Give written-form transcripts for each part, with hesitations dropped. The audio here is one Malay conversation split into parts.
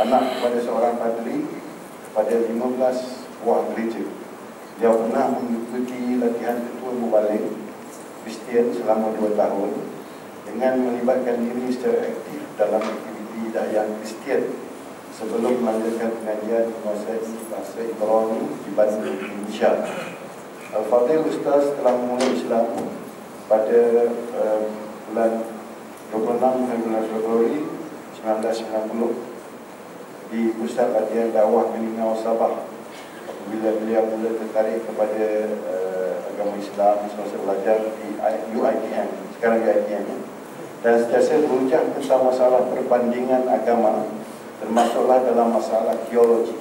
anak kepada seorang padri pada 15 buah gereja. Dia pernah mengikuti latihan ketua mubalik Kristian selama 2 tahun dengan melibatkan diri secara aktif dalam aktiviti dakwah Kristian sebelum melanjutkan pengajian menguasai bahasa Ibrani di Bandung, Indonesia. Al-Fadhil Ustaz telah memulai Islam pada bulan 26 Februari 1990 di Pusat Latihan Dakwah Melingau, Sabah. Apabila beliau mula tertarik kepada agama Islam semasa belajar di UiTM, sekarang UiTM, dan sentiasa berujar tentang masalah perbandingan agama, termasuklah dalam masalah teologi.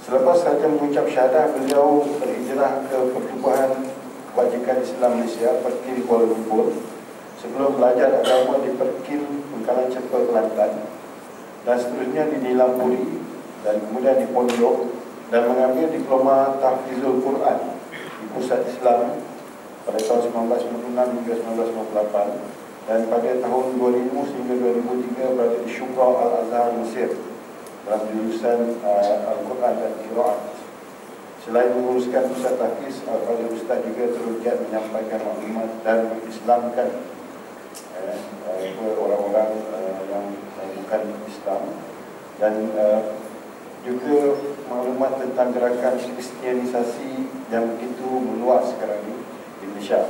Selepas saja mengucap syahadah, beliau berhijrah ke Pertubuhan Kebajikan Islam Malaysia, Perkil Kuala Lumpur, sebelum belajar agama di Perkil Bengkalan Cepa, Kelantan, dan seterusnya di Nilampuri dan kemudian di Pondok, dan mengambil diploma Tahfizul Quran di Pusat Islam pada tahun 1996 hingga 1998, dan pada tahun 2000 hingga 2003 berada di Syukra Al-Azhar, Mesir dalam jurusan Al-Quran dan Qiraat. Selain menguruskan pusat tahfiz, Al-Fadhil Ustaz juga terus giat menyampaikan maklumat dan mengislamkan orang-orang yang bukan Islam, dan juga maklumat tentang gerakan kristianisasi yang begitu meluas sekarang ini di Malaysia.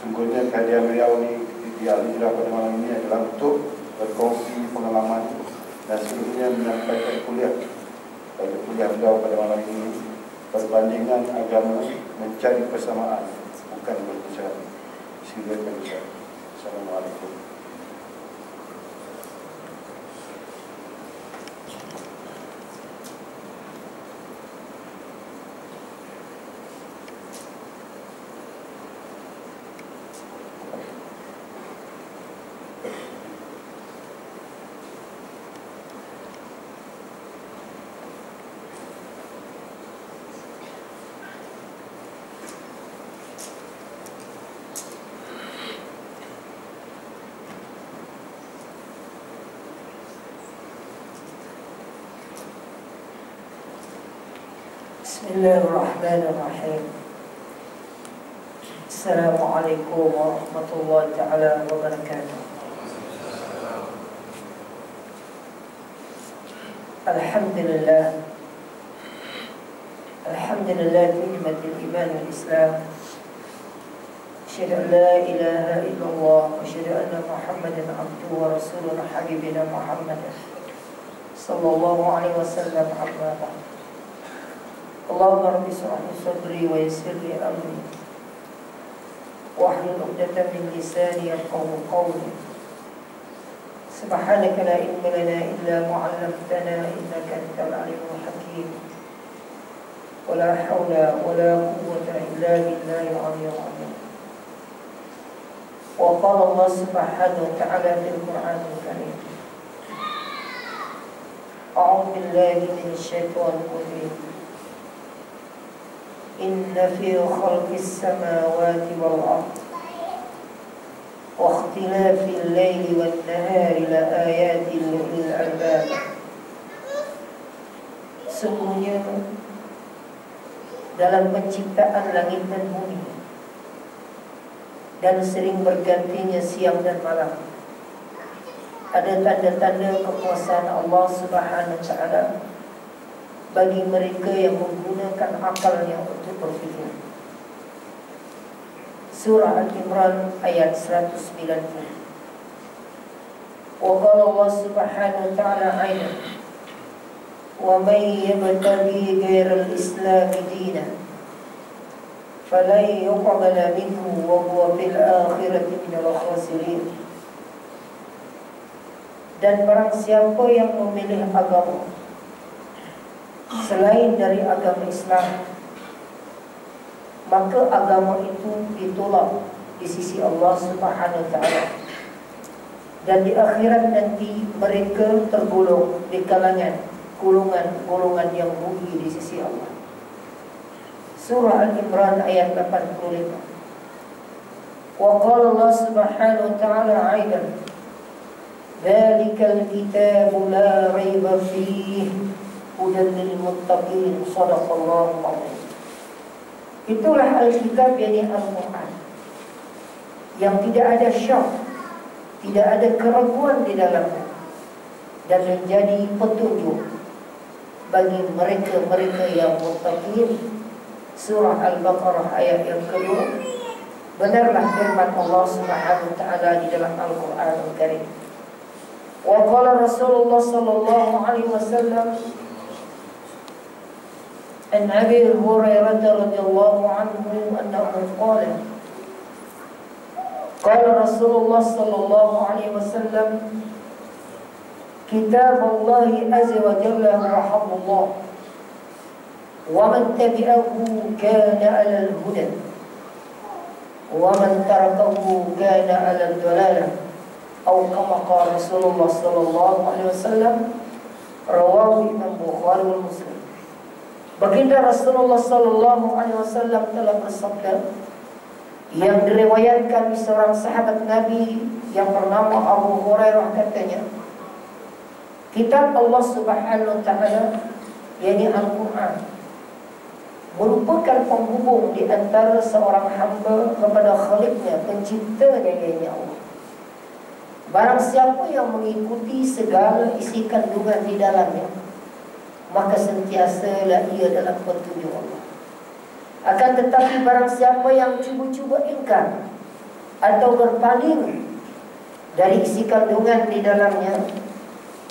Sungguhnya kehadiran beliau ni di Al-Hijrah pada malam ini adalah untuk berkongsi pengalaman dan seterusnya menyampaikan kuliah beliau pada malam ini, perbandingan agama, mencari persamaan, bukan berpisah. Silakan Ustaz. Assalamualaikum. Bismillahirrahmanirrahim. Assalamualaikum warahmatullahi ta'ala wabarakatuh. Alhamdulillah ni'matil iman wal Islam. Asyhadu an la ilaha illallah wa asyhadu anna Muhammadan abduhu wa rasuluhu habibina Muhammad sallallahu alaihi wasallam. Amma ba'd. Allahumma rabbi shrah li sadri wa yassir li amri wahlul 'uqdatam min lisani yafqahu qawli. Subhanaka la ilma lana illa ma 'allamtana innaka antal alimul hakim. Wa la hawla wa la quwwata illa billahil 'aliyyil 'azim. Wa qala Allah subhanahu wa ta'ala fil Qur'anil karim. A'udzu billahi minasy syaithanir rajim. Inna fi khalqis samawati wal ardh wa ikhtilafil laili wan nahari la ayatin lil albab. Sungguhnya dalam penciptaan langit dan bumi dan sering bergantinya siang dan malam ada tanda-tanda kekuasaan Allah Subhanahu wa ta'ala bagi mereka yang menggunakan akalnya untuk berfikir. Surah Al-Imran ayat 190. Wa qala Allah subhanahu wa ta'ala aidan wa may yabtaghi ghayra al-islam dinan falan yuqbala minhu wa huwa fil akhirati minal khasirin. Dan barang siapa yang memilih agama selain dari agama Islam, maka agama itu ditolak di sisi Allah Subhanahu wa ta'ala, dan di akhirat nanti mereka tergolong di kalangan golongan yang rugi di sisi Allah. Surah Al-Imran ayat 85. Wa qala Allah Subhanahu wa ta'ala aidan Dzalikal kitabu la raiba fihi hudan lil muttaqin. Shadaqallahu adzim. Itulah Alkitab, yakni Al-Quran, yang tidak ada syak, tidak ada keraguan di dalamnya, dan menjadi petunjuk bagi mereka-mereka yang muttaqin. Surah Al-Baqarah ayat yang kedua. Benarlah firman Allah Subhanahu wa taala di dalam Al-Quran Al-Karim. Wa qala Rasulullah sallallahu alaihi wasallam an Abi Hurairah radhiyallahu anhu annahu qala qala Rasulullah sallallahu alaihi wasallam kitab Allah azza wa jalla wa hablullah wa man tabi'ahu kana 'ala al-huda wa man tarakahu kana 'ala ad-dalalah atau kama qala Rasulullah sallallahu alaihi wasallam. Rawahu Imam Bukhari wal Muslim. Baginda Rasulullah sallallahu alaihi wasallam telah bersabda, yang diriwayatkan seorang sahabat Nabi yang bernama Abu Hurairah, katanya, kitab Allah Subhanahu wa taala, yakni Al-Quran, merupakan penghubung di antara seorang hamba kepada Khaliqnya, penciptanya, yakni Allah. Barang siapa yang mengikuti segala isi kandungan di dalamnya, maka sentiasalah ia dalam petunjuk Allah. Akan tetapi barang siapa yang cuba-cuba ingkar atau berpaling dari isi kandungan di dalamnya,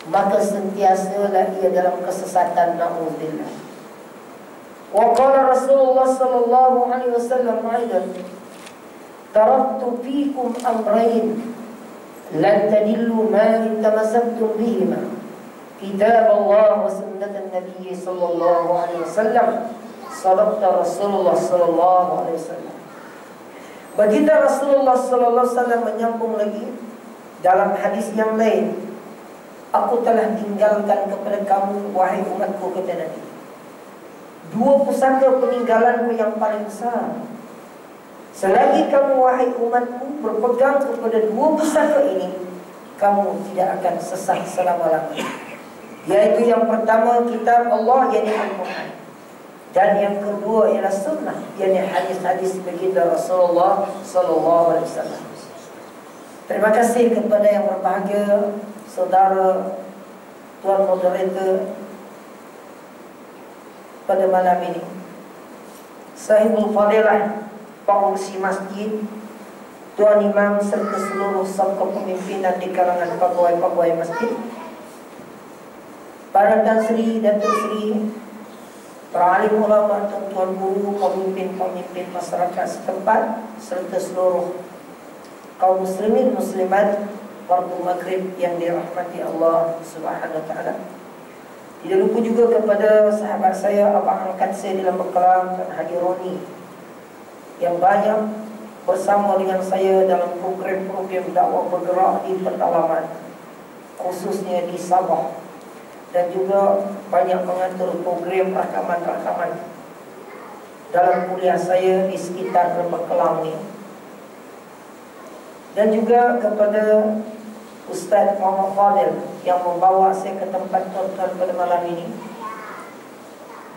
maka sentiasalah ia dalam kesesatan. Na'udzubillah. Wa qala Rasulullah sallallahu alaihi wasallam aidan, taraktu fikum amrayn lan tadillu ma in tamassaktum bihima, kitab Allah wa sunnat Nabi sallallahu alaihi wasallam. Sabda Rasulullah sallallahu alaihi wasallam. Baginda Rasulullah sallallahu alaihi wasallam menyambung lagi dalam hadis yang lain, aku telah tinggalkan kepada kamu, wahai umatku, kata Nabi, dua pusaka peninggalanku yang paling besar. Selagi kamu, wahai umatku, berpegang kepada dua pusaka ini, kamu tidak akan sesat selama-lamanya. Yaitu yang pertama kitab Allah, yakni Al-Quran, dan yang kedua ialah sunnah, yakni hadis-hadis baginda Rasulullah sallallahu alaihi wasallam. Terima kasih kepada yang berbahagia, saudara tuan moderator pada malam ini, sahibul fadilah, pengurusi masjid, tuan imam serta seluruh staf kepemimpinan di kalangan pegawai-pegawai masjid, para Tan Sri, Datuk Sri, para alim ulama, tuan guru, pemimpin-pemimpin masyarakat setempat, serta seluruh kaum muslimin muslimat waktu maghrib yang dirahmati Allah Subhanahu wa taala. Tidak lupa juga kepada sahabat saya, abang angkat saya di Lembah Kelang, Tuan Haji Roni, yang banyak bersama dengan saya dalam program-program dakwah bergerak di pedalaman, khususnya di Sabah, dan juga banyak mengatur program rakaman-rakaman dalam kuliah saya di sekitar Lembah Kelang ini. Dan juga kepada Ustaz Muhammad Fadil yang membawa saya ke tempat tuan-tuan pada malam ini,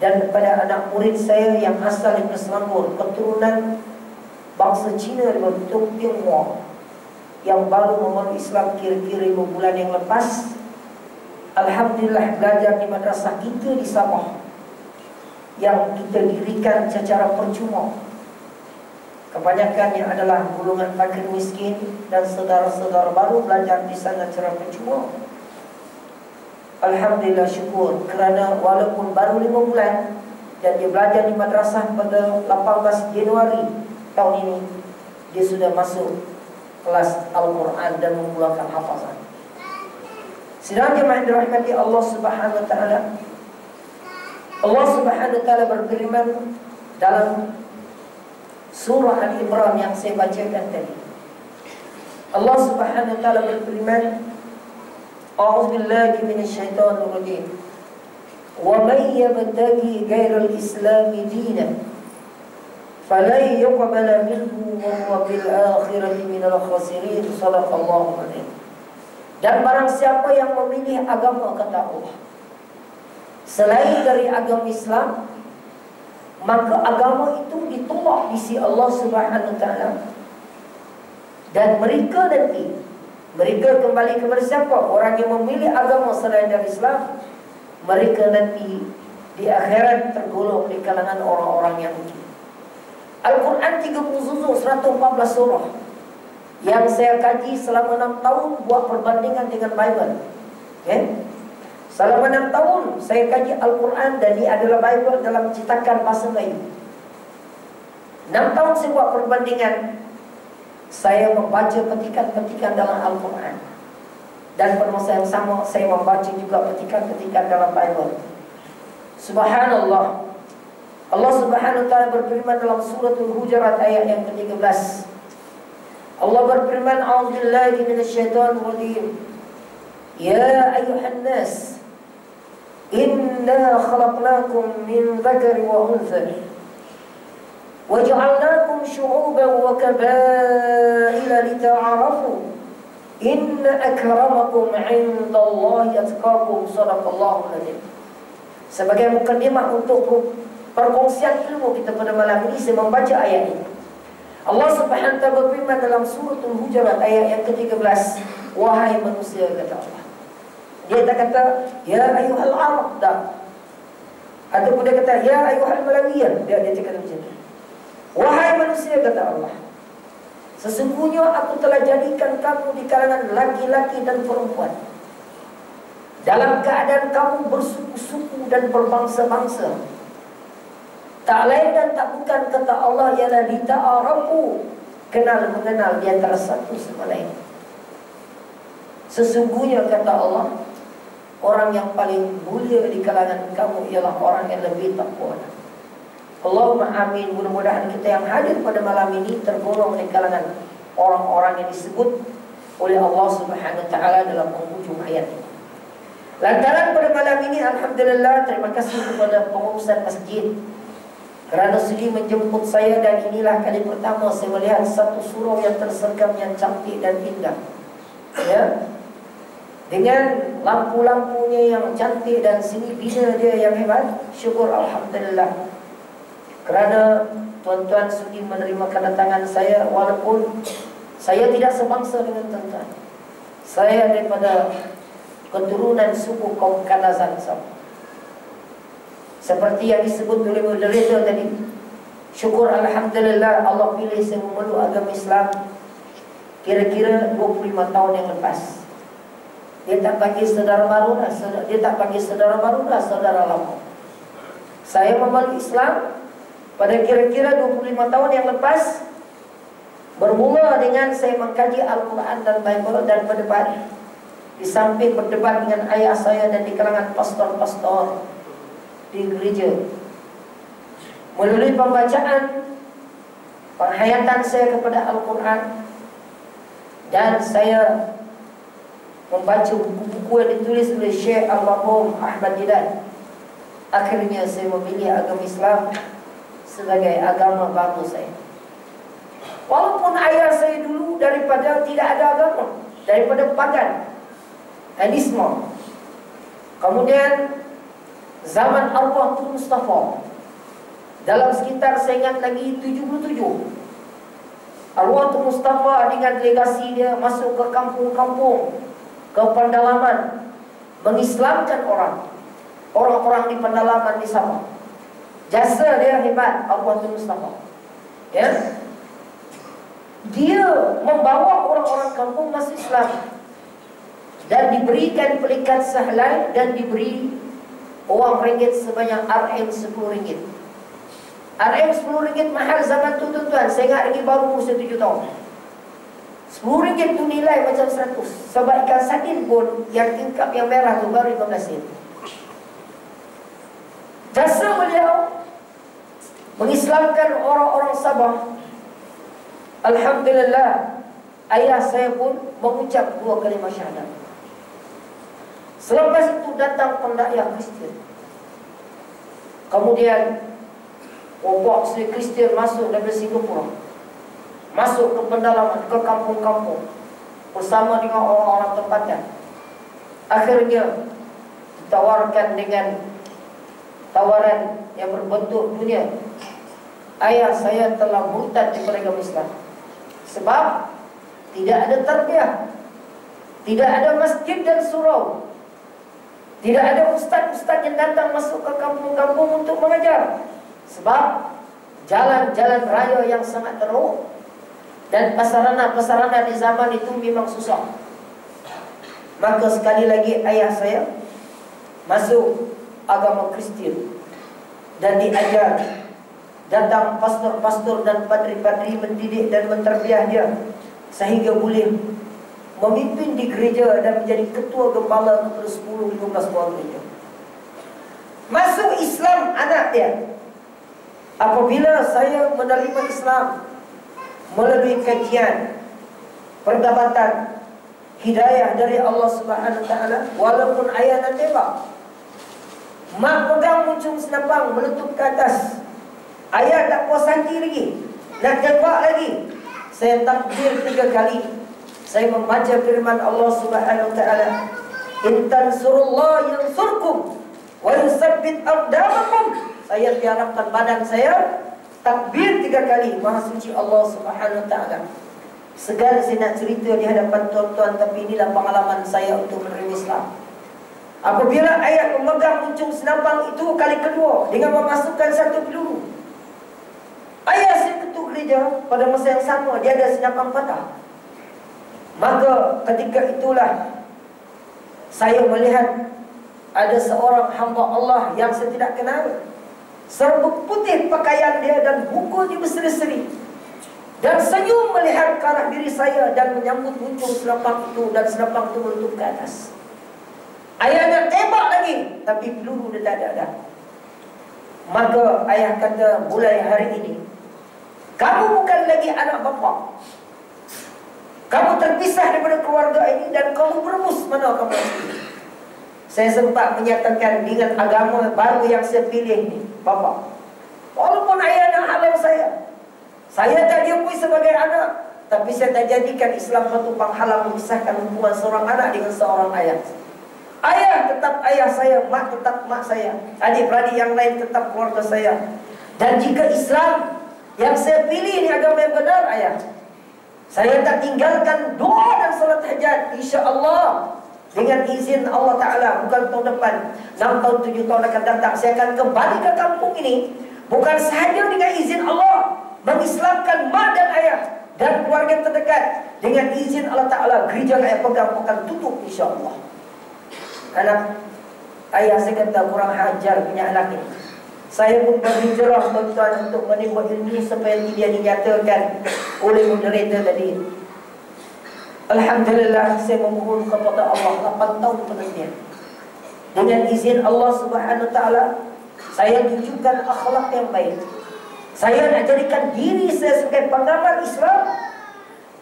dan kepada anak murid saya yang asal dari Selangor, keturunan bangsa Cina berbentuk Tionghoa, yang baru memeluk Islam kira-kira 5 bulan yang lepas. Alhamdulillah belajar di madrasah kita di Sabah yang kita dirikan secara percuma. Kebanyakannya adalah golongan fakir miskin, dan saudara-saudara baru belajar di sana secara percuma. Alhamdulillah, syukur, kerana walaupun baru 5 bulan dan dia belajar di madrasah pada 18 Januari tahun ini, dia sudah masuk kelas Al-Quran dan memulakan hafazan. Sidang jemaah dirahmati Allah Subhanahu wa taala, Allah Subhanahu wa taala berfirman dalam surah Al-Imran yang saya bacakan tadi. Allah Subhanahu wa taala berfirman, A'udzubillahi minasyaitonir rajim. Wa may yabtaghi ghairal islami dinan falan yuqbala minhu wa huwa bil akhirati minal khasirin. Shadaqallahu adzim. Dan barang siapa yang memilih agama, kata Allah, selain dari agama Islam, maka agama itu ditolak di sisi Allah Subhanahu wa taala. Dan mereka kembali kepada siapa? Orang yang memilih agama selain dari Islam, mereka nanti di akhirat tergolong di kalangan orang-orang yang rugi. Al-Quran 30 juzuk, 114 surah, yang saya kaji selama 6 tahun, buat perbandingan dengan Bible. Selama 6 tahun saya kaji Al-Quran, dan ini adalah Bible dalam cetakan bahasa Melayu. 6 tahun saya buat perbandingan. Saya membaca petikan-petikan dalam Al-Quran, dan pada masa yang sama saya membaca juga petikan-petikan dalam Bible. Subhanallah, Allah Subhanahu wa taala berfirman dalam suratul Hujurat ayat yang ke-13. Allah berfirman, a'udzubillahi minasyaitonir rajim. Ya ayyuhan nas, inna khalaqnakum min dzakari wa untha waja'alnakum syu'uban wa qabaila lita'arafu inna akramakum 'indallahi atqakum. Shadaqallahul adzim. Sebagai mukadimah untuk perkongsian ilmu kita pada malam ini, saya membaca ayat ini. Allah Subhanahu wa taala berfirman dalam suratul Hujurat ayat yang ke-13, wahai manusia, kata Allah. Dia tak kata ya ayyuhal arab, dah. Ataupun dia kata ya ayyuhal malawiyah, dia cakap macam itu. Wahai manusia, kata Allah, sesungguhnya aku telah jadikan kamu di kalangan laki-laki dan perempuan, dalam keadaan kamu bersuku-suku dan berbangsa-bangsa. Tak lain dan tak bukan, kata Allah, ialah lita'arafu, kenal mengenal di antara satu sama lain. Sesungguhnya, kata Allah, orang yang paling mulia di kalangan kamu ialah orang yang lebih takwa. Allahumma amin. Mudah-mudahan kita yang hadir pada malam ini tergolong di kalangan orang-orang yang disebut oleh Allah Subhanahu wa taala dalam penghujung ayat ini. Lantaran pada malam ini, alhamdulillah, terima kasih kepada pengurusan masjid kerana sudi menjemput saya, dan inilah kali pertama saya melihat satu surau yang tersergam yang cantik dan indah, ya, dengan lampu-lampunya yang cantik dan seni bina dia yang hebat. Syukur alhamdulillah kerana tuan-tuan sudi menerima kedatangan saya, walaupun saya tidak sebangsa dengan tuan-tuan. Saya daripada keturunan suku kaum Kanazan sama, seperti yang disebut oleh moderator tadi. Syukur alhamdulillah Allah pilih saya memeluk agama Islam kira-kira 25 tahun yang lepas. Dia tak panggil saudara baru dah, dia tak panggil saudara baru dah, saudara lama. Saya memeluk Islam pada kira-kira 25 tahun yang lepas, bermula dengan saya mengkaji Al-Quran dan Bible, dan berdebat. Di samping berdebat dengan ayah saya dan di kalangan pastor-pastor di gereja, melalui pembacaan, penghayatan saya kepada Al-Quran, dan saya membaca buku-buku yang ditulis oleh Syekh Al-Mahum Ahmad Didan, akhirnya saya memilih agama Islam sebagai agama baru saya. Walaupun ayah saya dulu daripada tidak ada agama, daripada pagan, ateisme. Kemudian zaman arwah Tun Mustafa, dalam sekitar saya ingat lagi 77, arwah Tun Mustafa dengan delegasi dia masuk ke kampung-kampung, ke pendalaman, mengislamkan orang-orang di pendalaman di Sabah. Jasa dia hebat, arwah Tun Mustafa, ya. Dia membawa orang-orang kampung masuk Islam, dan diberikan pelikat sahlai, dan diberi wang ringgit sebanyak RM10. RM10 mahal zaman tu tuan-tuan. Saya ingat lagi baru usia 7 tahun. RM10 tu nilai macam 100. Sebab ikan sardin pun yang tingkap yang merah tu baru 15 sen. Jasa beliau mengislamkan orang-orang Sabah. Alhamdulillah, ayah saya pun mengucap 2 kalimah syahadat. Selepas itu datang pendakwah Kristian. Kemudian Bapak Sri Kristian masuk dari Singapura, masuk ke pendalaman, ke kampung-kampung, bersama dengan orang-orang tempatnya. Akhirnya ditawarkan dengan tawaran yang berbentuk dunia. Ayah saya telah murtad daripada agama Islam. Sebab tidak ada tarbiyah, tidak ada masjid dan surau, tidak ada ustaz-ustaz yang datang masuk ke kampung-kampung untuk mengajar. Sebab jalan-jalan raya yang sangat teruk dan prasarana di zaman itu memang susah. Maka sekali lagi ayah saya masuk agama Kristian dan diajar. Datang pastor-pastor dan padri-padri mendidik dan menterbiah dia sehingga boleh memimpin di gereja dan menjadi ketua gembala kepada 10-15 buah gereja. Masuk Islam anak dia. Apabila saya menerima Islam melalui kajian, perdebatan, hidayah dari Allah Subhanahu Wa Taala, walaupun ayah dan tembak, mak pegang muncung senapang meletup ke atas. Ayah tak puas hati lagi, nak tembak lagi. Saya takbir 3 kali. Saya membaca firman Allah Subhanahu Wa Taala, "In tansurullah yansurkum wa yusabbit aqdamakum." Saya tiarapkan badan saya, takbir 3 kali, Maha Suci Allah Subhanahu Wa Taala. Segala saya nak cerita di hadapan tuan-tuan, tapi inilah pengalaman saya untuk menerima Islam. Apabila ayah memegang muncung senapang itu kali kedua dengan memasukkan 1 peluru, ayah saya ketuk gereja pada masa yang sama, dia ada senapang patah. Maka ketika itulah saya melihat ada seorang hamba Allah yang saya tidak kenal, serbuk putih pakaian dia dan buku dia berseri-seri, dan senyum melihat ke arah diri saya dan menyambut muncung senapang itu, dan senapang itu meletup ke atas. Ayah nak tembak lagi, tapi peluru dia tak ada. Maka ayah kata, mulai hari ini kamu bukan lagi anak bapa. Kamu terpisah daripada keluarga ini dan kamu berebus mana kamu. Saya sempat menyatakan dengan agama baru yang saya pilih ni, bapa, walaupun ayah nak halau saya tak diakui sebagai anak, tapi saya tak jadikan Islam satu penghalang memisahkan hubungan seorang anak dengan seorang ayah. Ayah tetap ayah saya, mak tetap mak saya, adik-beradik yang lain tetap keluarga saya. Dan jika Islam yang saya pilih ini agama yang benar, ayah, saya tak tinggalkan doa dan salat hajat, insya-Allah dengan izin Allah Ta'ala. Bukan tahun depan, 6 tahun, 7 tahun akan datang, saya akan kembali ke kampung ini, bukan sahaja dengan izin Allah, mengislamkan mak dan ayah dan keluarga terdekat. Dengan izin Allah Ta'ala, gereja yang ayah pegang akan tutup, insya-Allah. Anak ayah saya kata kurang hajar punya anak ini. Saya pun berhijrah tuan-tuan untuk menimba ilmu seperti dia dinyatakan oleh moderator tadi. Alhamdulillah, saya memohon kepada Allah 8 tahun penantian. Dengan izin Allah Subhanahu Wa Taala, saya tunjukkan akhlak yang baik. Saya nak jadikan diri saya sebagai pengamal Islam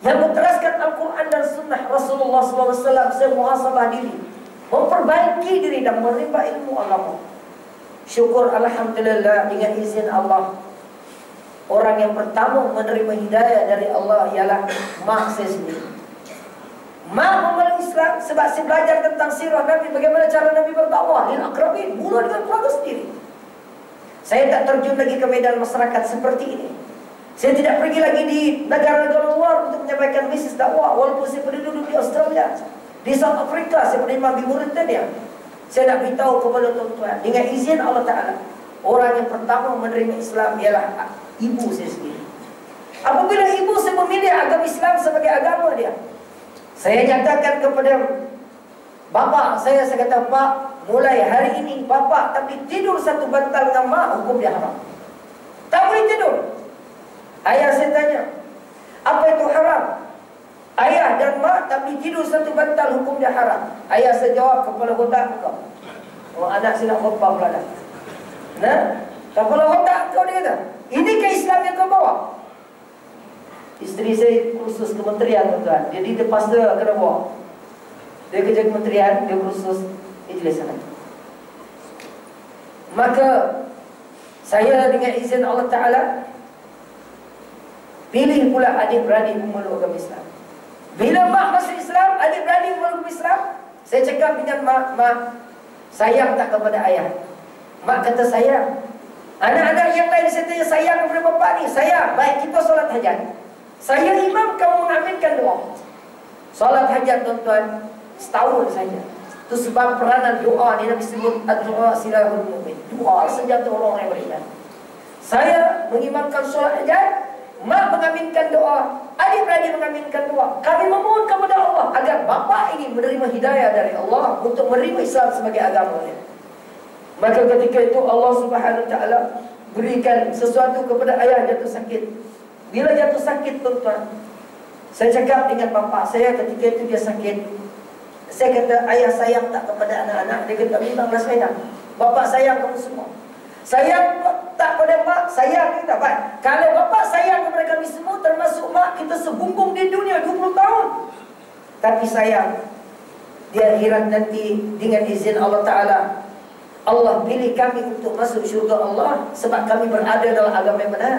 yang menteraskan Al-Quran dan Sunnah Rasulullah SAW. Saya muhasabah diri, memperbaiki diri dan menerima ilmu agama. Syukur alhamdulillah dengan izin Allah, orang yang pertama menerima hidayah dari Allah ialah mak saya sendiri. Mak memeluk Islam sebab saya belajar tentang sirah Nabi, bagaimana cara Nabi berdakwah lil aqrabin, mula dengan keluarga sendiri. Saya tak terjun lagi ke medan masyarakat seperti ini. Saya tidak pergi lagi di negara-negara luar untuk menyampaikan mesej dakwah, walaupun saya pernah duduk di Australia, di South Africa, saya pernah di Mauritania. Saya nak beritahu kepada tuan-tuan, dengan izin Allah Ta'ala, orang yang pertama menerima Islam ialah ibu saya sendiri. Apabila ibu saya memilih agama Islam sebagai agama dia, saya nyatakan kepada bapa saya kata, Pak, mulai hari ini bapa tapi tidur satu bantal dengan mak, hukum dia haram. Tak boleh tidur. Ayah saya tanya, apa itu haram? Ayah dan mak tapi tidur satu bantal, hukum dia haram. Ayah saya jawab, kepala otak kau. Oh, anak saya nak khutbah pula dah. Nah, kepala otak kau, dia kata, ini ke Islam yang kau bawa. Isteri saya kursus kementerian, tuan-tuan. Jadi dia pastor kena bawa. Dia kerja kementerian, dia kursus ijlis sana. Maka saya dengan izin Allah Ta'ala pilih pula adik-beradik memeluk agama Islam. Bila mak masuk Islam, adik-beradik masuk Islam, saya cakap dengan mak, sayang tak kepada ayah? Mak kata sayang. Anak-anak yang lain saya tanya, sayang kepada bapa ni? Sayang. Baik, kita solat hajat. Saya imam, kamu mengaminkan doa. Solat hajat tuan-tuan, setahun saja. Itu sebab peranan doa ni Nabi sebut doa silahul mu'min. Doa senjata orang yang beriman. Saya mengimamkan solat hajat, mak mengaminkan doa, adik-beradik mengaminkan doa. Kami memohon kepada Allah agar bapa ini menerima hidayah dari Allah untuk menerima Islam sebagai agamanya. Maka ketika itu Allah Subhanahu Wa Taala berikan sesuatu kepada ayah jatuh sakit. Bila jatuh sakit tuan-tuan, saya cakap dengan bapa saya ketika itu dia sakit. Saya kata, ayah sayang tak kepada anak-anak? Dia kata, memanglah sayang. Bapa sayang kamu semua. Sayang tak pada mak? Sayang kita. Baik. Kalau bapa sayang kepada kami semua, termasuk mak, kita sebumbung di dunia 20 tahun. Tapi sayang, di akhirat nanti dengan izin Allah Ta'ala, Allah pilih kami untuk masuk syurga Allah sebab kami berada dalam agama yang benar.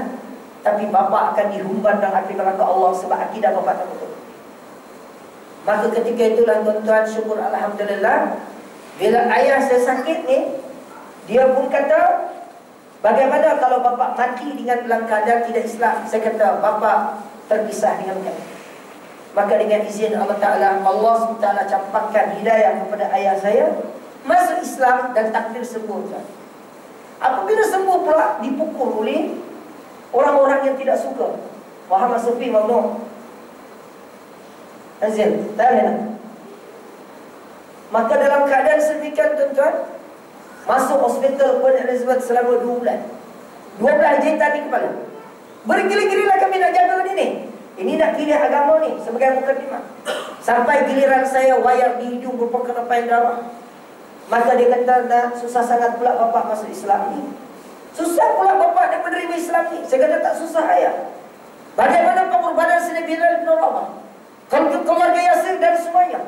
Tapi bapa akan dihumban dalam api neraka Allah sebab akidah bapa tak betul. Maka ketika itulah tuan-tuan, syukur alhamdulillah, bila ayah saya sakit ni, dia pun kata, bagaimana kalau bapa mati dengan dalam keadaan tidak Islam? Saya kata, bapa terpisah dengan kami. Maka dengan izin Allah Ta'ala, Allah SWT campakkan hidayah kepada ayah saya, masuk Islam dan takdir sembuh. Apabila sembuh pula, dipukul oleh orang-orang yang tidak suka. Muhammad Sufi Mamnu Azil, tak. Maka dalam keadaan sedemikian tuan-tuan, masuk hospital Queen Elizabeth selama 2 bulan. 12 jahitan di kepala. Bergila-gila kami nak jaga ini. Ini nak pilih agama ni sebagai mukadimah. Sampai giliran saya wayar di hidung berupa kenapain darah. Maka dia kata, nak susah sangat pula bapa masuk Islam ni. Susah pula bapa nak menerima Islam ni. Saya kata, tak susah ayah. Bagaimana pengorbanan Sayyidina Bilal bin Rabah, keluarga Yasir dan semuanya.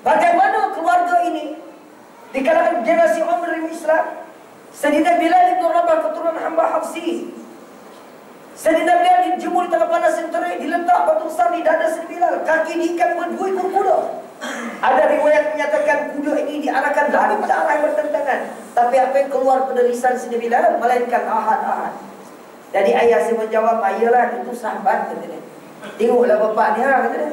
Bagaimana keluarga ini di kalangan generasi orang menerima Islam. Sayyidina Bilal bin Rabah keturunan hamba Habsi. Sayyidina Bilal dijemur di tengah panas yang terik, diletak batu besar di dada Sayyidina Bilal, kaki diikat dengan 2 ekor kuda. Ada riwayat menyatakan kuda ini diarahkan daripada arah yang bertentangan. Tapi apa yang keluar pada lisan Sayyidina Bilal melainkan ahad-ahad. Jadi ayah saya menjawab, ayalah itu sahabat, kata dia. Tengoklah bapak dia, kata dia.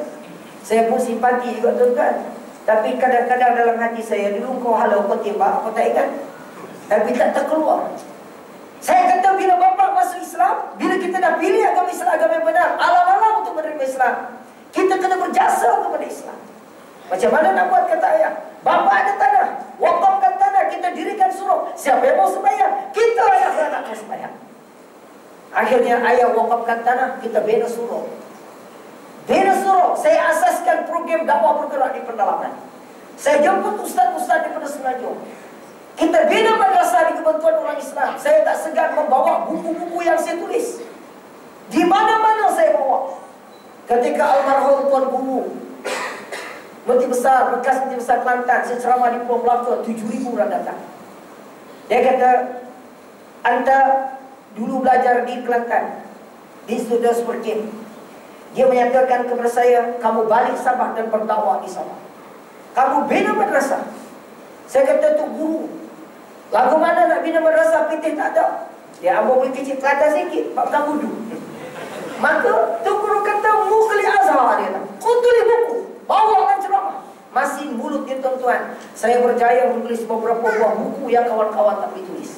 Saya pun simpati juga tuan-tuan. Tapi kadang-kadang dalam hati saya, dulu kau halau, kau tembak, kau tak ingat. Tapi tak terkeluar. Saya kata bila bapak masuk Islam, bila kita dah pilih agama Islam, agama yang benar, alam-alam untuk menerima Islam, kita kena berjasa kepada Islam. Macam mana nak buat, kata ayah? Bapak ada tanah, wakafkan tanah, kita dirikan surau. Siapa yang mau sembahyang? Kita ayah beranak mau sembahyang. Akhirnya ayah wakafkan tanah, kita bina surau. Bina surau, saya asaskan program dakwah bergerak di pedalaman. Saya jemput ustaz-ustaz daripada Semenanjung. Kita bina madrasah di Kebantuan Orang Islam. Saya tak segan membawa buku-buku yang saya tulis. Di mana-mana saya bawa. Ketika almarhum Tuan Guru, Mufti Besar, bekas Mufti Besar Kelantan, saya ceramah di Pulau Melaka, 7,000 orang datang. Dia kata, anda dulu belajar di Kelantan, di Studio Superkin. Dia menyatakan kepada saya, kamu balik Sabah dan berdakwah di Sabah. Kamu bina madrasah. Saya kata, tu guru, lagu mana nak bina madrasah, PT tak ada. Dia ambil boleh kecil Kelantan sikit, Pak Kabudu. Maka tu guru kata, Mukhli Azhar, dia kata, kau tulis buku, bawakan ceramah. Masih mulut dia tuan-tuan. Saya berjaya menulis beberapa buah buku yang kawan-kawan tak boleh tulis.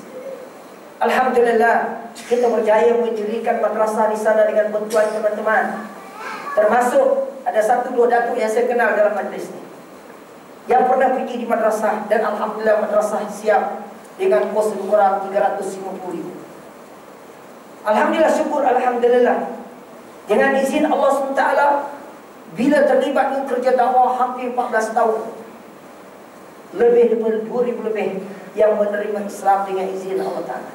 Alhamdulillah, kita berjaya mendirikan madrasah di sana dengan bantuan teman-teman. Termasuk ada 1-2 datuk yang saya kenal dalam majlis ini, yang pernah pergi di madrasah, dan alhamdulillah madrasah siap dengan kos lebih kurang 350,000. Alhamdulillah, syukur alhamdulillah. Dengan izin Allah SWT, bila terlibat dengan kerja dakwah hampir 14 tahun, lebih daripada 2,000 lebih yang menerima Islam dengan izin Allah Ta'ala.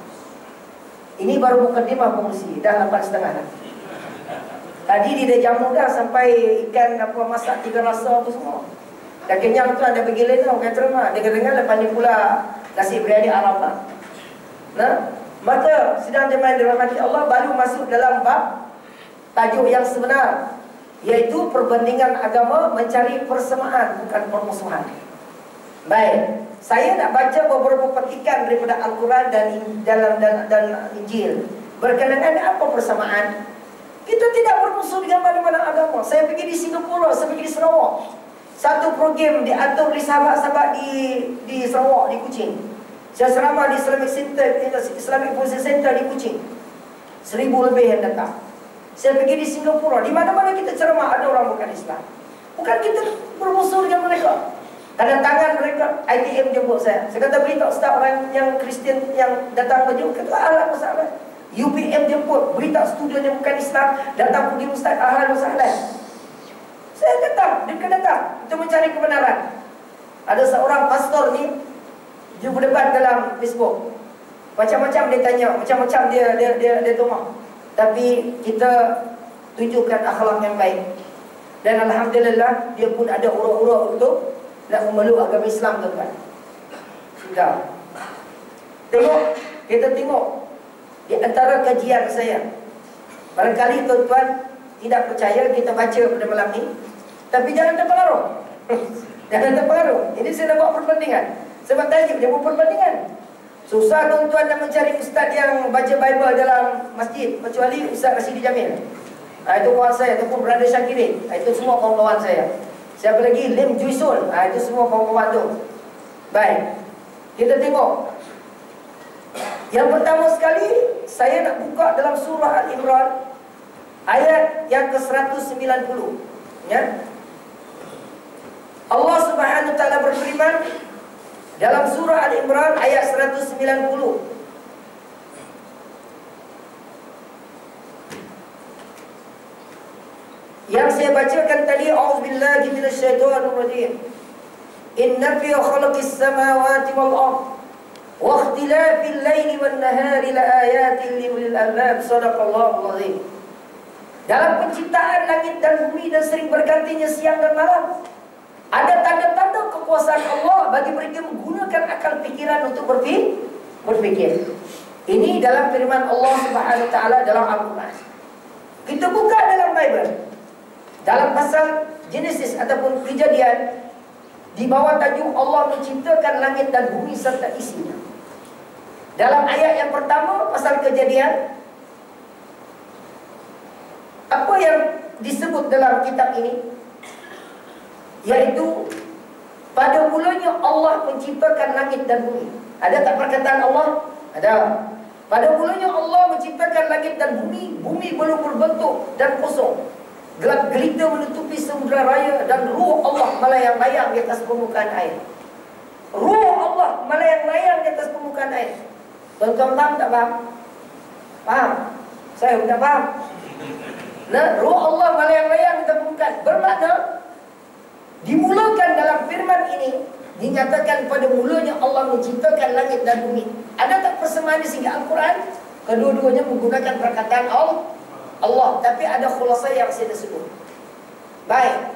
Ini baru mukadimah pengurusi, dah 8,5 dah. Tadi dia dah jamu dah, sampai ikan apa masak 3 rasa apa semua. Dah kenyang tu, ada pergi lain orang terima. Dengar-dengar lepas ni pula nasi biryani Arab lah. Nah, maka sedang dia main dalam hati Allah, baru masuk dalam bab tajuk yang sebenar. yaitu perbandingan agama mencari persamaan bukan permusuhan. Baik, saya nak baca beberapa petikan daripada Al-Quran dan Injil berkenaan apa persamaan. Kita tidak bermusuh dengan mana-mana agama. Saya pergi di Singapura, saya pergi di Sarawak. Satu program diatur oleh sahabat-sahabat di Sarawak, di Kuching. Saya ceramah di Islamic Policy Center di Kuching. 1000 lebih yang datang. Saya pergi di Singapura, di mana-mana kita ceramah ada orang bukan Islam. Bukan kita bermusuh dengan mereka. Tanda tangan mereka, ITM jemput saya. Saya kata beritahu ustaz orang yang Kristian yang datang berjumpa, kata ahlan wa sahlan. UPM jemput, beritahu student yang bukan Islam datang pergi ustaz, ahlan wa sahlan. Saya datang, dia datang untuk mencari kebenaran. Ada seorang pastor ni, dia berdebat dalam Facebook. Macam-macam dia tanya, macam-macam dia tomah. Tapi kita tunjukkan akhlak yang baik. Dan alhamdulillah dia pun ada urut-urut untuk nak memeluk agama Islam, tuan-tuan. Sudah. Kita tengok di antara kajian saya. Barangkali tuan-tuan tidak percaya kita baca pada malam ni, tapi jangan terpengaruh. Jangan terpengaruh. Ini saya nak buat perbandingan. Sebab tajuk dia buat perbandingan. Susah tuan-tuan nak mencari ustaz yang baca Bible dalam masjid, kecuali Ustaz Rashidi Jamil. Itu kawan saya, ataupun Brother Syakirin. Itu semua kawan-kawan saya. Siapa lagi? Lim Juisul. Itu semua kawan-kawan tu. Baik, kita tengok. Yang pertama sekali, saya nak buka dalam surah Al-Imran, ayat yang ke-190. Ya. Allah Subhanahu wa taala berfirman dalam surah Al-Imran ayat 190. Yang saya bacakan tadi, a'udzubillahi minasyaitonir rajim. Inna fi khalqis samawati wal ardh wa ikhtilafil laili wan nahari laayatin liulil albab. Shadaqallahul azim. Dalam penciptaan langit dan bumi dan sering bergantinya siang dan malam, ada tanda-tanda kekuasaan Allah bagi mereka menggunakan akal pikiran untuk berfikir. Ini dalam firman Allah Subhanahu wa taala dalam Al-Quran. Kita buka dalam Bible. Dalam pasal Genesis ataupun Kejadian, di bawah tajuk Allah menciptakan langit dan bumi serta isinya. Dalam ayat yang pertama pasal Kejadian, apa yang disebut dalam kitab ini? Yaitu pada mulanya Allah menciptakan langit dan bumi. Ada tak perkataan Allah? Ada. Pada mulanya Allah menciptakan langit dan bumi. Bumi belum berbentuk dan kosong. Gelap gelita menutupi samudera raya dan ruh Allah melayang-layang di atas permukaan air. Ruh Allah melayang-layang di atas permukaan air. Tuan-tuan faham tak faham? Faham? Saya tak faham. Nah, ruh Allah melayang-layang di atas permukaan. Bermakna dimulakan dalam firman ini dinyatakan pada mulanya Allah menciptakan langit dan bumi. Ada tak persamaan sehingga Al-Quran kedua-duanya menggunakan perkataan Allah, tapi ada khulasah yang saya sebut. Baik.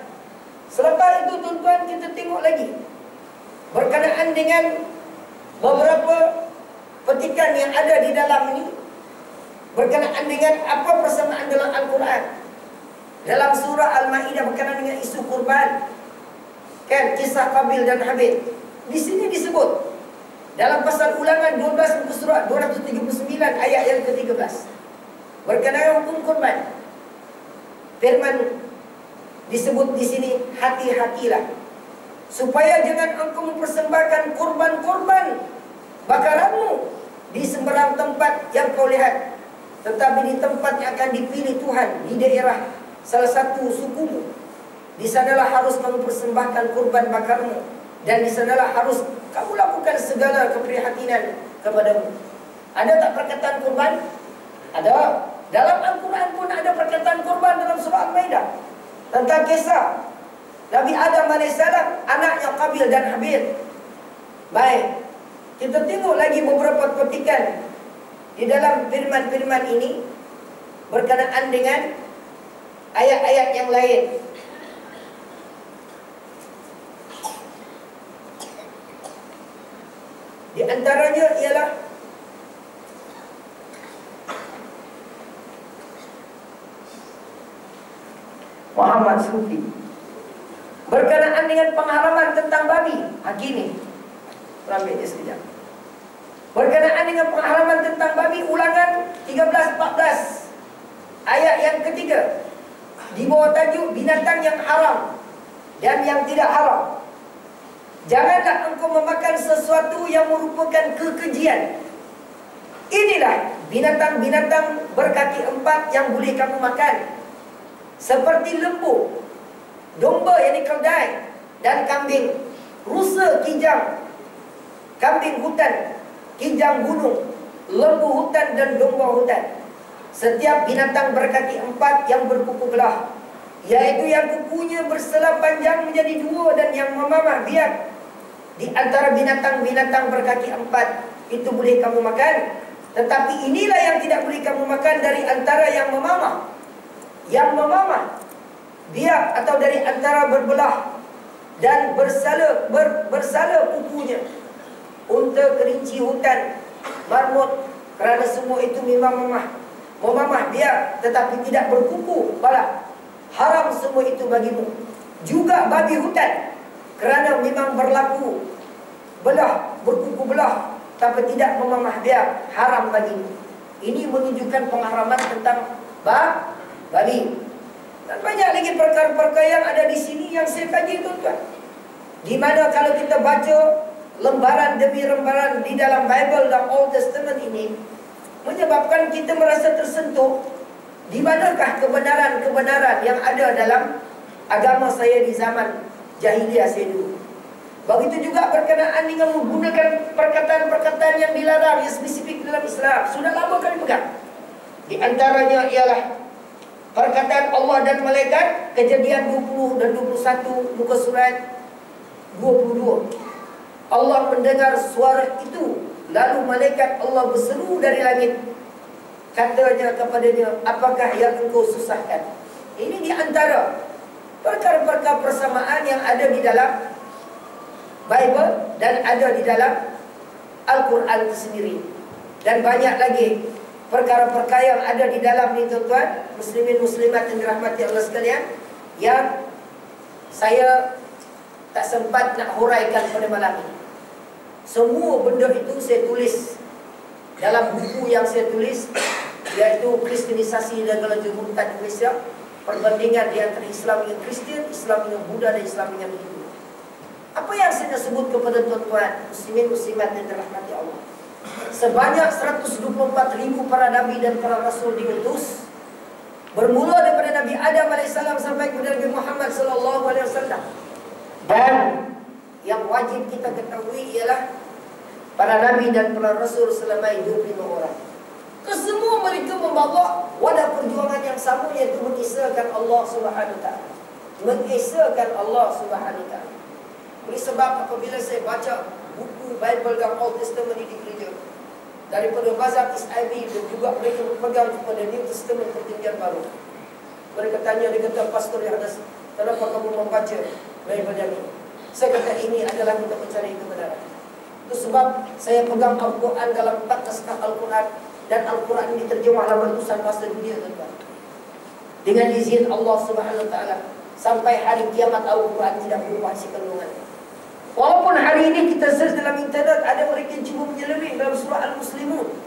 Selepas itu tuan-tuan kita tengok lagi berkenaan dengan beberapa petikan yang ada di dalam ini berkenaan dengan apa persamaan dalam Al-Quran. Dalam surah Al-Maidah berkenaan dengan isu kurban. Kan, kisah Qabil dan Habil. Di sini disebut dalam pasal Ulangan 12 muka surat 239 ayat yang ke-13 berkenaan hukum kurban. Firman disebut di sini, hati-hatilah supaya jangan engkau mempersembahkan kurban-kurban bakaranmu di sembarang tempat yang kau lihat, tetapi di tempat yang akan dipilih Tuhan di daerah salah satu sukumu. Di sanalah harus kamu persembahkan kurban bakarmu, dan di sanalah harus kamu lakukan segala keprihatinan kepadamu. Ada tak perkataan kurban? Ada. Dalam Al-Quran pun ada perkataan kurban dalam surah Al-Maidah tentang kisah Nabi Adam AS, anaknya Qabil dan Habil. Baik, kita tengok lagi beberapa petikan di dalam firman-firman ini berkenaan dengan ayat-ayat yang lain. Di antaranya ialah Muhammad Sufi. Berkenaan dengan pengharaman tentang babi, gini, ambil dia sekejap. Berkenaan dengan pengharaman tentang babi, Ulangan 13-14 ayat yang ketiga, di bawah tajuk binatang yang haram dan yang tidak haram. Janganlah engkau memakan sesuatu yang merupakan kekejian. Inilah binatang-binatang berkaki 4 yang boleh kamu makan, seperti lembu, domba yang keldai, dan kambing, rusa, kijang, kambing hutan, kijang gunung, lembu hutan, dan domba hutan. Setiap binatang berkaki 4 yang berkuku belah, yaitu yang kukunya berselah panjang menjadi 2 dan yang memamah biak, di antara binatang-binatang berkaki 4 itu boleh kamu makan. Tetapi inilah yang tidak boleh kamu makan dari antara yang memamah, biak, atau dari antara berbelah dan bersala kukunya, unta, kerinci hutan, marmut, kerana semua itu memang memamah biak tetapi tidak berkuku pala. Haram semua itu bagimu. Juga babi hutan, kerana memang berlaku berkuku belah tapi tidak memamah biak, haram bagimu. Ini menunjukkan pengharaman tentang babi. Dan banyak lagi perkara-perkara yang ada di sini yang saya kaji, tuan-tuan. Di mana kalau kita baca lembaran demi lembaran di dalam Bible dan Old Testament ini, menyebabkan kita merasa tersentuh. Di manakah kebenaran-kebenaran yang ada dalam agama saya di zaman jahiliyah saya dulu. Begitu juga berkenaan dengan menggunakan perkataan-perkataan yang dilarang, yang spesifik dalam Islam. Sudah lama kami pegang. Di antaranya ialah perkataan Allah dan malaikat, Kejadian 20 dan 21, muka surat 22. Allah mendengar suara itu, lalu malaikat Allah berseru dari langit, katanya kepadanya, apakah yang engkau susahkan? Ini di antara perkara-perkara persamaan yang ada di dalam Bible dan ada di dalam Al-Quran itu sendiri. Dan banyak lagi perkara-perkara yang ada di dalam ini, tuan-tuan, muslimin muslimat yang dirahmati Allah sekalian, yang saya tak sempat nak huraikan pada malam ini. Semua benda itu saya tulis dalam buku yang saya tulis, iaitu Kristenisasi dan Gelajah Murtad Indonesia, perbandingan di antara Islam dengan Kristian, Islam dengan Buddha, dan Islam dengan Hindu. Apa yang saya sebut kepada tuan-tuan muslimin muslimat yang dirahmati Allah, sebanyak 124,000 para nabi dan para rasul diutus, bermula daripada Nabi Adam AS sampai kepada Nabi Muhammad SAW. Dan yang wajib kita ketahui ialah para nabi dan para rasul selama 25 orang. Kesemua mereka membawa wadah perjuangan yang sama, iaitu mengisahkan Allah Subhanahu Wa Taala. Mengisahkan Allah Subhanahu Wa Taala. Oleh sebab apabila saya baca buku Bible dan Old Testament di gereja, daripada mazhab SIB, dan juga mereka berpegang kepada New Testament perjanjian baru, mereka tanya, dia kata, Pastor Yohanes, kenapa kamu membaca Bible yang ini? Saya kata, ini adalah untuk mencari kebenaran. Itu sebab saya pegang Al-Quran dalam 4 naskah Al-Quran, dan Al-Quran ini terjemah dalam ratusan bahasa dunia, tuan-tuan. Dengan izin Allah Subhanahu Wa Taala, sampai hari kiamat Al-Quran tidak berubah isi kandungannya. Walaupun hari ini kita search dalam internet, ada mereka yang cuba menyeleweng dalam surah Al-Muslimun,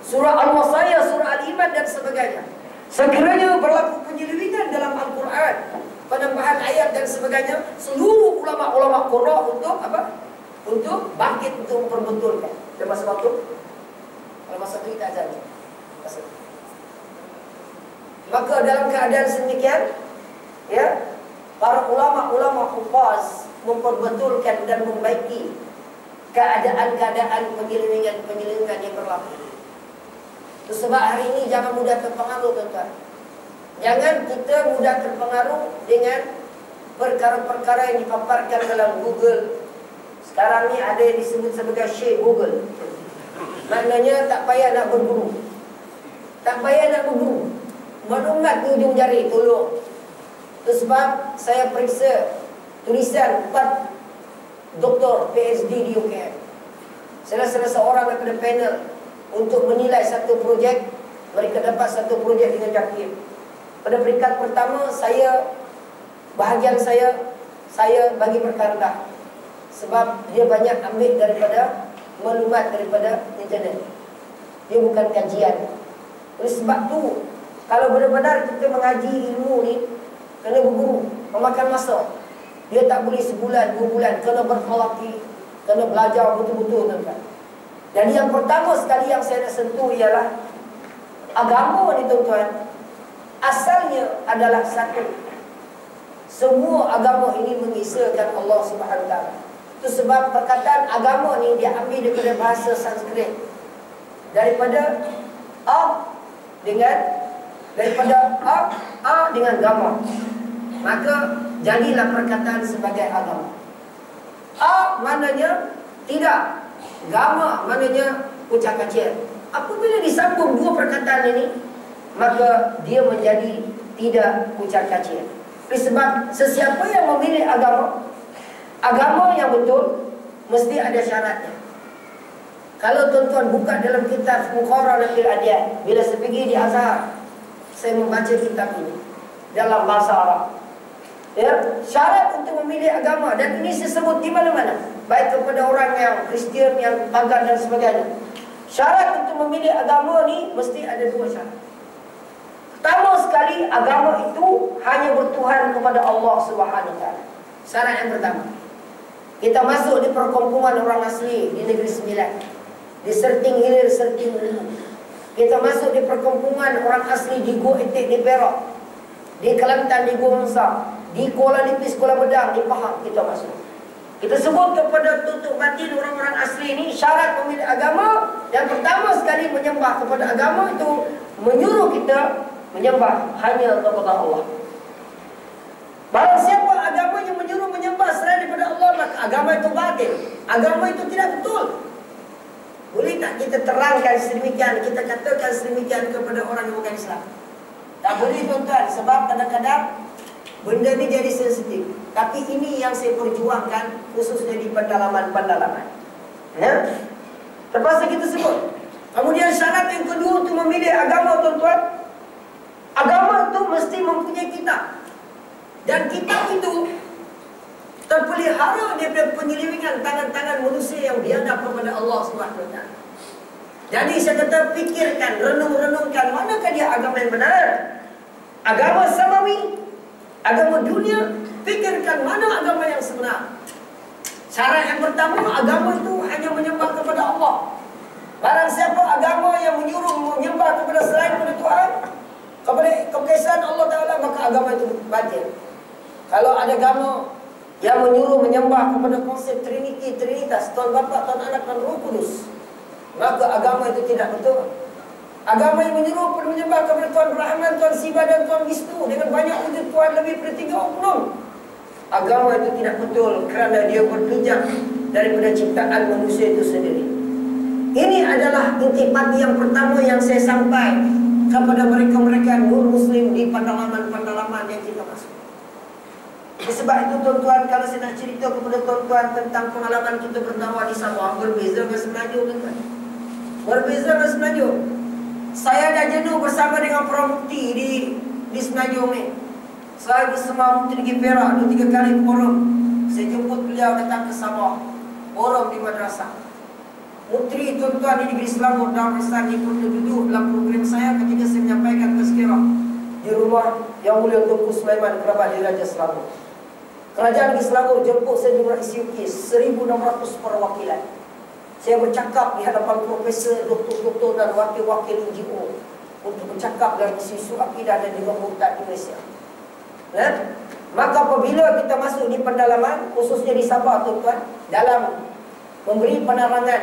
surah Al-Wasaya, surah Al-Iman dan sebagainya. Sekiranya berlaku penyelewengan dalam Al-Quran, penambahan ayat dan sebagainya, seluruh ulama-ulama Qur'an untuk apa? Untuk bangkit, untuk memperbetulkan. Termasuk waktu? Kalau masa itu kita ajar. Maka dalam keadaan sedemikian, ya, para ulama-ulama hufaz memperbetulkan dan membaiki keadaan-keadaan penyelewengan yang berlaku. Itu sebab hari ini jangan mudah terpengaruh, tuan-tuan. Jangan kita mudah terpengaruh dengan perkara-perkara yang dipaparkan dalam Google. Sekarang ni ada yang disebut sebagai Syekh Google. Maknanya tak payah nak berguru. Tak payah nak berguru. Maklumat di ujung jari, tolong. Itu sebab saya periksa tulisan 4 doktor PhD di UKM. Salah seorang daripada panel untuk menilai satu projek. Mereka dapat satu projek dengan Jakir. Pada peringkat pertama, saya bahagian saya bagi berkata, sebab dia banyak ambil daripada maklumat daripada internet. Dia bukan kajian. Oleh sebab tu, kalau benar-benar kita mengaji ilmu ni, kena berguru, memakan masa. Dia tak boleh sebulan, 2 bulan, kena berkhalaqi, kena belajar betul-betul, tuan-tuan. Jadi yang pertama sekali yang saya nak sentuh ialah agama ni, tuan-tuan, asalnya adalah satu. Semua agama ini mengisahkan Allah Subhanahu Wa Taala. Itu sebab perkataan agama ni dia ambil daripada bahasa Sanskrit, daripada a dengan gama, maka jadilah perkataan sebagai agama. A maknanya tidak, gama maknanya kucak kacir. Apabila disambung dua perkataan ini, maka dia menjadi tidak kucak kacir. Sebab sesiapa yang memilih agama yang betul, mesti ada syaratnya. Kalau tuan-tuan buka dalam kitab Muqarranatul Adyan, bila saya pergi di Azhar, saya membaca kitab ini dalam bahasa Arab. Ya, syarat untuk memilih agama, dan ini saya sebut di mana-mana, baik kepada orang yang Kristian, yang pagan dan sebagainya. Syarat untuk memilih agama ni mesti ada 2 syarat. Pertama sekali, agama itu hanya bertuhan kepada Allah Subhanahu Wa Taala. Syarat yang pertama. Kita masuk di perkampungan orang asli di Negeri Sembilan, di Serting Hilir, Serting Hulu. Kita masuk di perkampungan orang asli di Gua Etik di Perak, di Kelantan di Gua Mensah, di Kuala Nipis, Kuala Bedang, di Pahang kita masuk. Kita sebut kepada tutup batin orang-orang asli ini syarat memilih agama. Yang pertama sekali menyembah kepada agama itu menyuruh kita menyembah hanya kepada Allah. Barang siapa agama yang menyuruh menyembah selain daripada Allah, maka agama itu batil. Agama itu tidak betul. Boleh tak kita terangkan sedemikian, kita katakan sedemikian kepada orang yang bukan Islam? Tak boleh, tuan-tuan, sebab kadang-kadang benda ni jadi sensitif. Tapi ini yang saya perjuangkan, khususnya di pendalaman-pendalaman. Ya? Terpaksa kita sebut. Kemudian syarat yang kedua untuk memilih agama, tuan-tuan, agama itu mesti mempunyai kitab. Dan kitab itu terpelihara daripada penyelewengan tangan-tangan manusia yang biadab kepada Allah SWT. Jadi saya kata, fikirkan, renung-renungkan, manakah dia agama yang benar? Agama samawi, agama dunia, fikirkan mana agama yang sebenar. Syarat yang pertama, agama itu hanya menyembah kepada Allah. Barang siapa agama yang menyuruh menyembah kepada selain daripada Tuhan, kepada keesaan Allah Ta'ala, maka agama itu batil. Kalau ada agama yang menyuruh menyembah kepada konsep Trinity, Trinitas, Tuhan Bapa, Tuhan Anak, dan Roh Kudus, maka agama itu tidak betul. Agama yang menyuruh menyembah kepada Tuhan Rahman, Tuhan Siva, dan Tuhan Wisnu dengan banyak wujud Tuhan lebih dari 3 oknum, agama itu tidak betul, kerana dia berpijak daripada ciptaan manusia itu sendiri. Ini adalah intipati yang pertama yang saya sampaikan kepada mereka-mereka non-Muslim di pendalaman-pendalaman yang kita masuk. Sebab itu, tuan-tuan, kalau saya nak cerita kepada tuan-tuan tentang pengalaman kita berdakwah di Sabah, berbeza dengan Semenanjung, tuan-tuan. Berbeza dengan Semenanjung. Saya dah jenuh bersama dengan Pramukti di Semenanjung ni. Saya bersama Mukti di Perak 2-3 kali forum. Saya jemput beliau datang ke Sabah, forum di madrasah. Mukti, tuan-tuan, di Negeri Selangor, Darussalam ni pun duduk dalam program saya ketika saya menyampaikan tazkirah di rumah Yang Mulia Tunku Sulaiman Kerabat di Raja Selangor. Kerajaan Negeri Selangor jemput saya di ICUK 1,600 perwakilan. Saya bercakap di hadapan profesor, doktor-doktor dan wakil-wakil NGO untuk bercakap dalam isu-isu akidah dan juga murtad di Malaysia. Maka apabila kita masuk di pendalaman, khususnya di Sabah, tuan-tuan, dalam memberi penerangan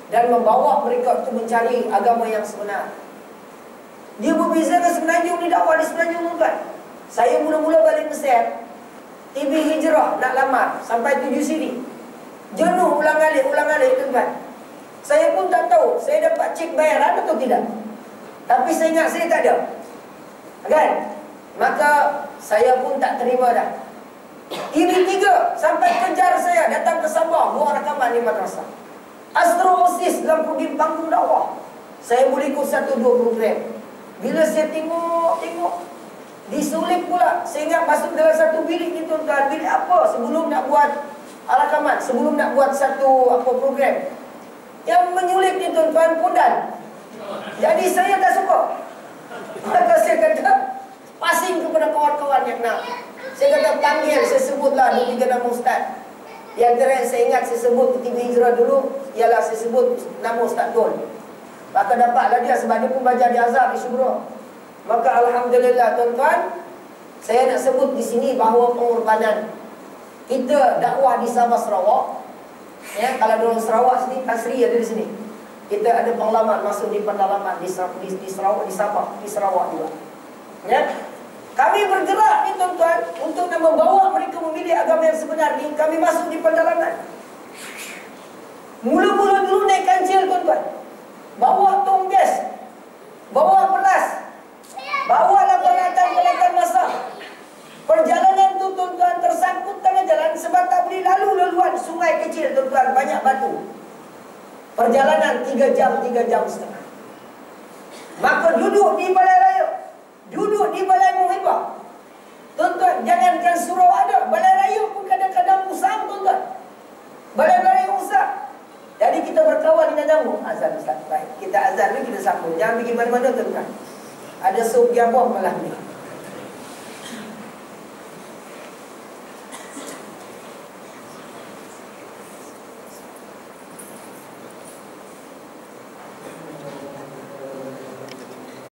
dan membawa mereka untuk mencari agama yang sebenar, dia berbeza dengan Semenanjung. Di dakwah di Semenanjung, tuan-tuan, saya mula-mula balik Mesir, TV hijrah nak lamar sampai 7 siri, jenuh ulang-alik, tuan-tuan. Saya pun tak tahu saya dapat cek bayaran atau tidak, tapi saya ingat saya tak ada, kan? Maka saya pun tak terima dah. TV3 sampai kejar saya datang ke Sabah, buat rakaman di madrasah. Astroosis dalam program panggung dakwah, saya boleh ikut 1-2 program. Bila saya tengok Disulit pula sehingga masuk dalam satu bilik ni tuan-tuan. Bilik apa? Sebelum nak buat rakaman, sebelum nak buat satu program. Yang menyulit ni tuan-tuan pundan. Jadi saya tak suka. Maka saya kata passing kepada kawan-kawan yang nak. Saya kata panggil, saya sebutlah 2-3 nama ustaz. Yang terakhir saya ingat saya sebut Ketiga Hijrah dulu ialah saya sebut nama Ustaz Dol. Maka dapatlah dia sebab dia pun belajar di Azhar di Syurah. Maka alhamdulillah tuan-tuan, saya nak sebut di sini bahawa pengorbanan kita dakwah di Sabah Sarawak. Ya, kalau di Sarawak sini Tan Sri ada di sini. Kita ada pengalaman masuk di pendalaman di Sarawak, di Sabah, di Sarawak juga. Ya. Kami bergerak ni tuan-tuan untuk membawa mereka memilih agama yang sebenar ni. Kami masuk di pendalaman. Mula-mula dulu naik kancil tuan-tuan. Bawa tong gas, bawa beras, bawalah peralatan-peralatan masak. Perjalanan tu tuan-tuan tersangkut tengah jalan sebab tak boleh lalu laluan sungai kecil tuan-tuan, banyak batu. Perjalanan 3 jam, 3 jam setengah. Maka duduk di balai raya, duduk di balai muhibah. Tuan-tuan, jangankan surau ada, balai raya pun kadang-kadang usang tuan-tuan. Balai raya usang. Jadi kita berkawan dengan jamu. Azan Ustaz, baik. Kita azan ni kita sambung. Jangan pergi mana-mana tuan-tuan. Ada sup giabah malam ni.